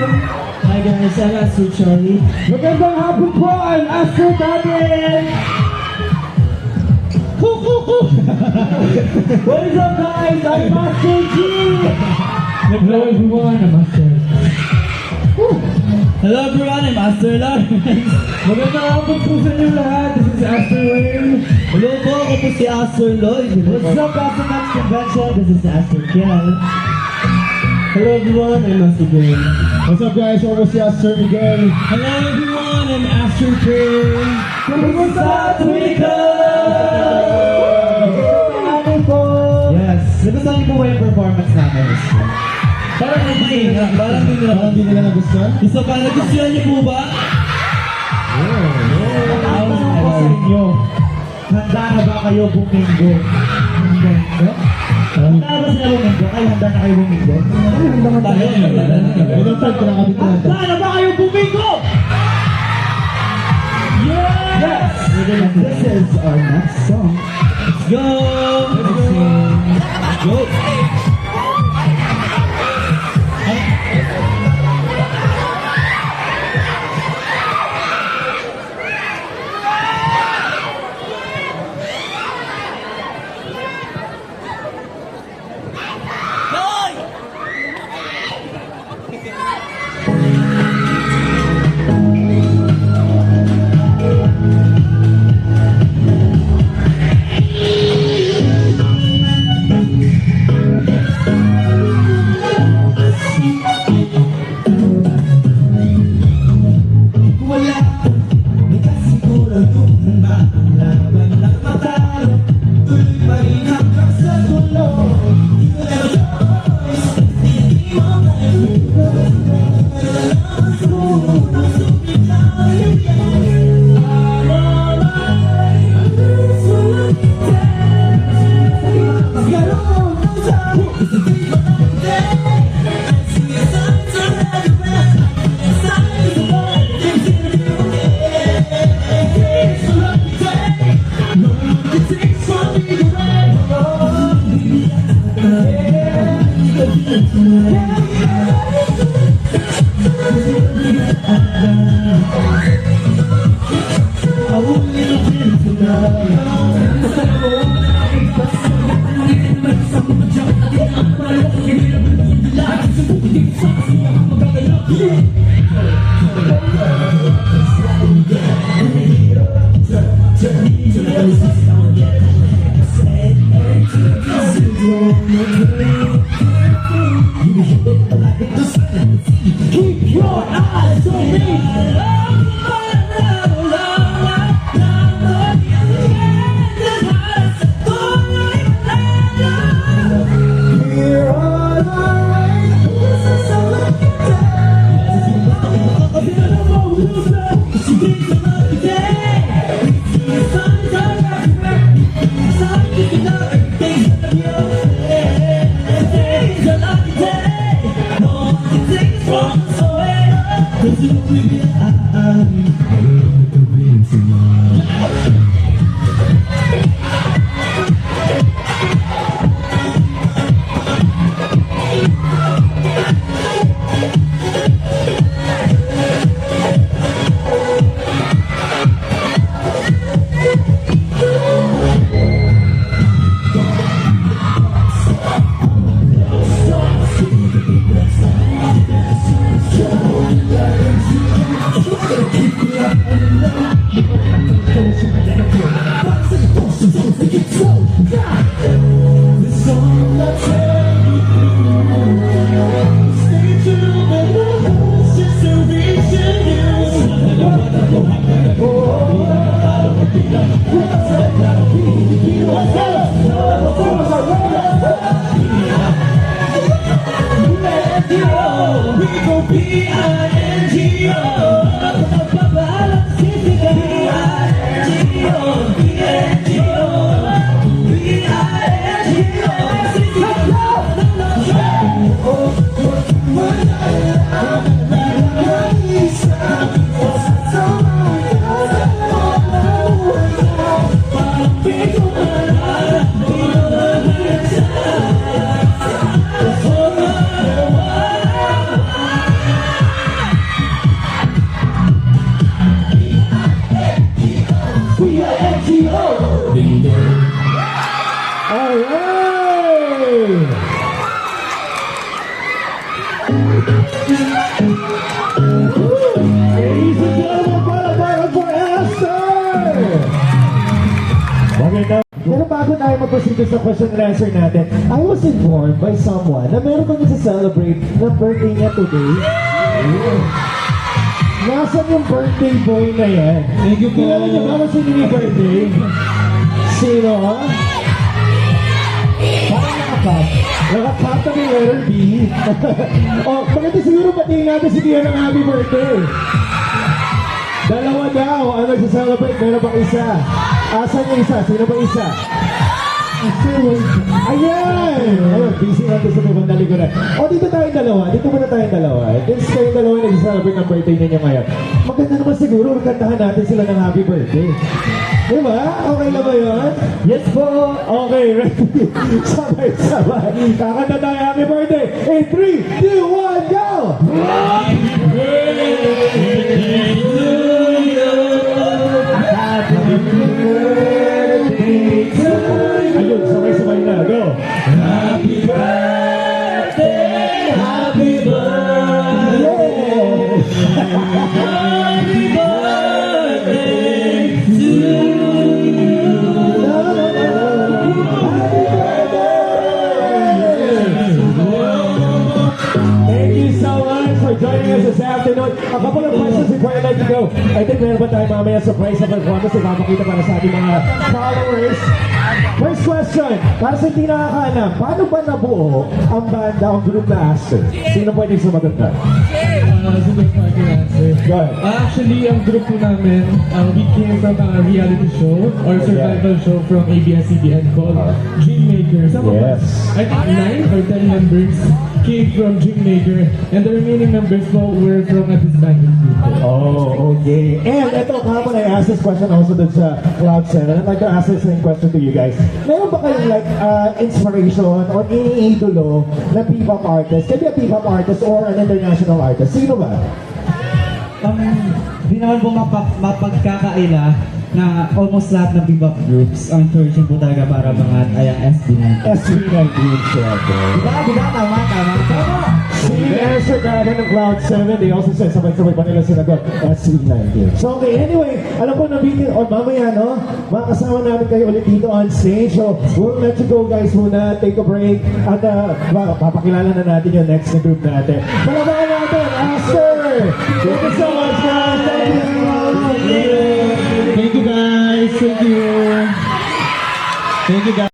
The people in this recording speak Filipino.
Hi guys, I'm Astro Charlie. Magandang hapon po, I'm Astro Daniel! What is up guys, I'm Master G! Hello everyone, I'm Master. Hello everyone, I'm Master Lawrence. Magandang hapon po sa inyo lahat, this is Astro Wayne. Hello po, ako po si Astro Lloyd. What's up, Astro Max Convention? This is Astro Kiel. Hello everyone, I'm Astro Green. What's up guys, ako si Astro Miguel. Hello everyone, I'm Astro Train. Kumusta Twitter? Ano po? Yes. Nagustuhan niyo po ba yung performance namin? Parang hindi nila nagustuhan. Isa pa, nagustuhan niyo po ba? Tawag ko sa inyo. Handa na ba kayo buminggo? Buminggo? Handa na ba sila buminggo? Kayo handa na kayo buminggo? Handa na tayo. Handa na ba kayo buminggo? Yes! This is our next song. Let's go! Let's go! Keep your eyes on me. Ladies and gentlemen, para for Esther! Maganda. Pero bago tayo mag-proceed sa question and answer natin, I was informed by someone na meron kami sa celebrate ng birthday niya today. Nasaan yung birthday boy na yan? Thank you po. Kilala niyo ba kung sino yung birthday? Sino, ha? Parang nakapap. Nakapap na may letter B. Oh, maganda siguro patingin natin si Kian ng happy birthday. Dalawa daw ang nagsa-celebrate. Meron bang isa? Asan yung isa? Sino ba isa? Ayan! Ayun, busy natin sa ibang naliguran. O, dito tayong dalawa. Dito muna tayong dalawa. Since kayong dalawa yung nag-celebrate ng birthday ninyo ngayon. Maganda naman siguro, kantahan natin sila ng happy birthday. Diba? Okay na ba yun? Yes po! Okay, ready? Sabay-sabay. Kakanta tayo happy birthday. In 3, 2, 1, go! Happy birthday to you. Ayun, sabay-sabay na. Go! Happy birthday! Happy birthday! Happy birthday to you! Thank you so much for joining us this afternoon. A couple of questions before I let you go. I think meron ba tayo mamaya surprise na performance na papakita para sa ating mga followers? First question, para sa hindi nakakaalam, paano ba nabuo ang banda, ang group na Aster? Sino pwede sumagot na? Super fucking answer. Go ahead. Actually, ang group po namin, we came from a reality show or survival show from ABS-CBN called Dreammaker. Some of Yes. us, I think 9 or 10 members came from Dreammaker and the remaining members po were from a disbanded group. Oh, okay. And ito, kahapon I asked this question also dun sa Cloud Center. I'd like to ask the same question to you guys. Meron ba kayong like inspiration or iniidolo na P-pop artist? Can be a P-pop artist or an international artist. Sino ba? Di naman po mapagkakaila na almost lahat ng bebop groups ang searching po talaga para mga ayang SB19. SB19 syempre. Diba? Tama. Si Esther Garden ng Cloud7, they also said sabay-sabay pa nila sinagot SB19. So okay, anyway, alam ko nabitin, o mamaya no, makakasama namin kayo ulit dito on stage. So we'll let you go guys muna, take a break, at papakilala na natin yung next na group natin. Palabakan natin, Esther! Thank you so much guys! Thank you! Thank you guys. Thank you. Thank you guys.